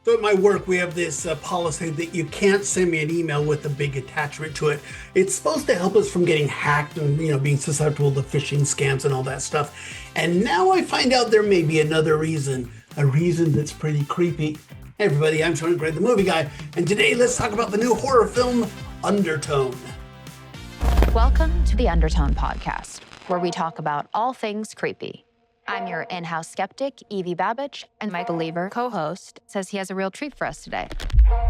So at my work, we have this policy that you can't send me an email with a big attachment to it. It's supposed to help us from getting hacked and, being susceptible to phishing scams and all that stuff. And now I find out there may be another reason, a reason that's pretty creepy. Hey everybody, I'm Sean McBride, the movie guy, and today let's talk about the new horror film, Undertone. Welcome to the Undertone podcast, where we talk about all things creepy. I'm your in-house skeptic, Evie Babbage, and my believer co-host says he has a real treat for us today.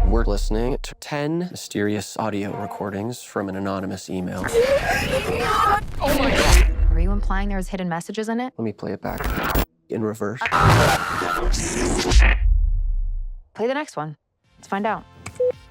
We're listening to 10 mysterious audio recordings from an anonymous email. Oh my God. Are you implying there's hidden messages in it? Let me play it back in reverse. Play the next one. Let's find out.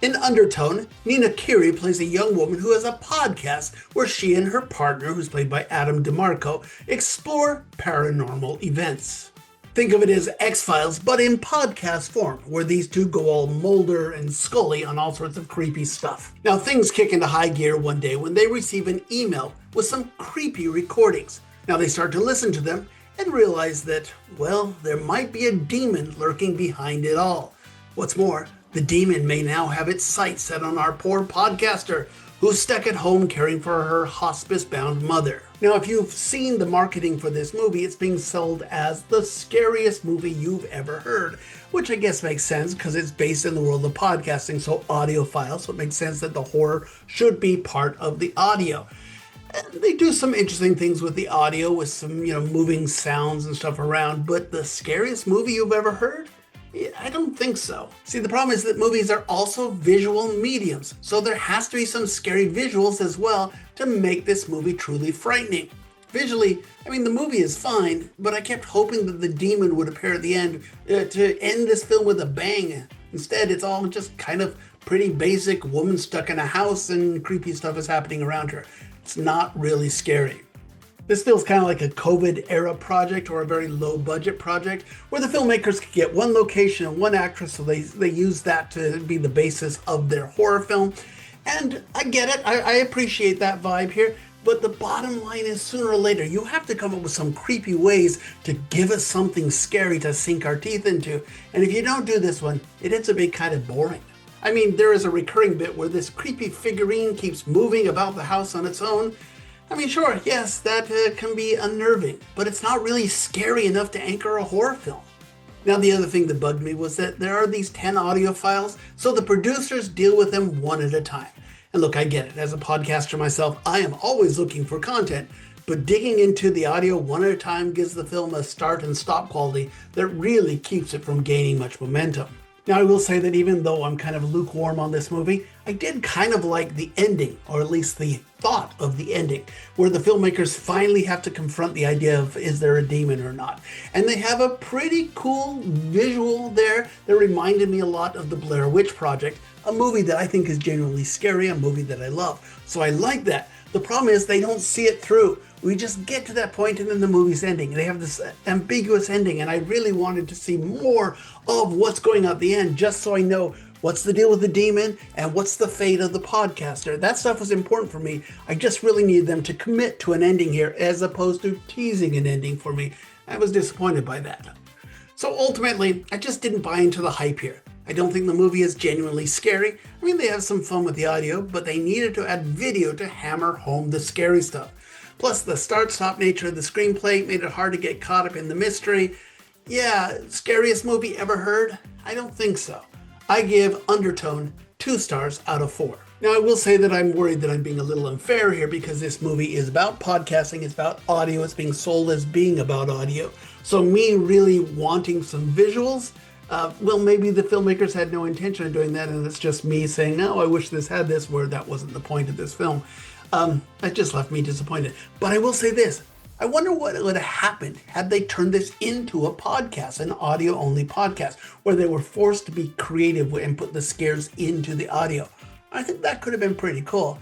In Undertone, Nina Kiri plays a young woman who has a podcast where she and her partner, who's played by Adam DeMarco, explore paranormal events. Think of it as X-Files, but in podcast form, where these two go all Mulder and Scully on all sorts of creepy stuff. Now, things kick into high gear one day when they receive an email with some creepy recordings. Now, they start to listen to them and realize that, well, there might be a demon lurking behind it all. What's more, the demon may now have its sights set on our poor podcaster, who's stuck at home caring for her hospice-bound mother. Now, if you've seen the marketing for this movie, it's being sold as the scariest movie you've ever heard, which I guess makes sense because it's based in the world of podcasting, so audiophile, so it makes sense that the horror should be part of the audio. And they do some interesting things with the audio, with some, moving sounds and stuff around, but the scariest movie you've ever heard? I don't think so. See, the problem is that movies are also visual mediums, so there has to be some scary visuals as well to make this movie truly frightening. Visually, the movie is fine, but I kept hoping that the demon would appear at the end to end this film with a bang. Instead, it's all just kind of pretty basic woman stuck in a house and creepy stuff is happening around her. It's not really scary. This feels kind of like a COVID-era project or a very low-budget project where the filmmakers could get one location and one actress, so they use that to be the basis of their horror film. And I get it. I appreciate that vibe here. But the bottom line is sooner or later, you have to come up with some creepy ways to give us something scary to sink our teeth into. And if you don't do this one, it ends up being kind of boring. There is a recurring bit where this creepy figurine keeps moving about the house on its own. Sure, yes, that can be unnerving, but it's not really scary enough to anchor a horror film. Now, the other thing that bugged me was that there are these 10 audio files, so the producers deal with them one at a time. And look, I get it. As a podcaster myself, I am always looking for content, but digging into the audio one at a time gives the film a start and stop quality that really keeps it from gaining much momentum. Now, I will say that even though I'm kind of lukewarm on this movie, I did kind of like the ending, or at least the thought of the ending, where the filmmakers finally have to confront the idea of, is there a demon or not? And they have a pretty cool visual there that reminded me a lot of the Blair Witch Project, a movie that I think is genuinely scary, a movie that I love. So I like that. The problem is they don't see it through. We just get to that point and then the movie's ending. They have this ambiguous ending, and I really wanted to see more of what's going on at the end, just so I know what's the deal with the demon and what's the fate of the podcaster. That stuff was important for me. I just really needed them to commit to an ending here as opposed to teasing an ending for me. I was disappointed by that. So ultimately, I just didn't buy into the hype here. I don't think the movie is genuinely scary. They have some fun with the audio, but they needed to add video to hammer home the scary stuff. Plus, the start-stop nature of the screenplay made it hard to get caught up in the mystery. Yeah, scariest movie ever heard? I don't think so. I give Undertone 2 stars out of 4. Now, I will say that I'm worried that I'm being a little unfair here because this movie is about podcasting, it's about audio, it's being sold as being about audio. So me really wanting some visuals, maybe the filmmakers had no intention of doing that, and it's just me saying, no, I wish this had this, where that wasn't the point of this film. That just left me disappointed. But I will say this. I wonder what would have happened had they turned this into a podcast, an audio-only podcast, where they were forced to be creative and put the scares into the audio. I think that could have been pretty cool.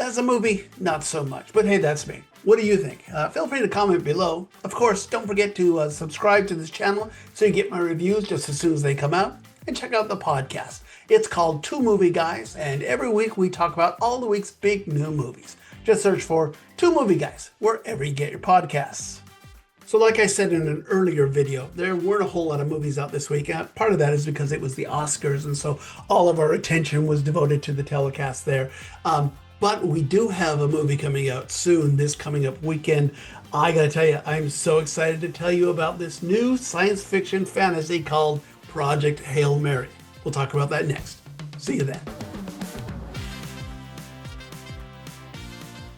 As a movie, not so much. But hey, that's me. What do you think? Feel free to comment below. Of course, don't forget to subscribe to this channel so you get my reviews just as soon as they come out. And check out the podcast. It's called Two Movie Guys, and every week we talk about all the week's big new movies. Just search for Two Movie Guys wherever you get your podcasts. So like I said in an earlier video, there weren't a whole lot of movies out this week. Part of that is because it was the Oscars, and so all of our attention was devoted to the telecast there. But we do have a movie coming out soon, this coming up weekend. I gotta tell you, I'm so excited to tell you about this new science fiction fantasy called Project Hail Mary. We'll talk about that next. See you then.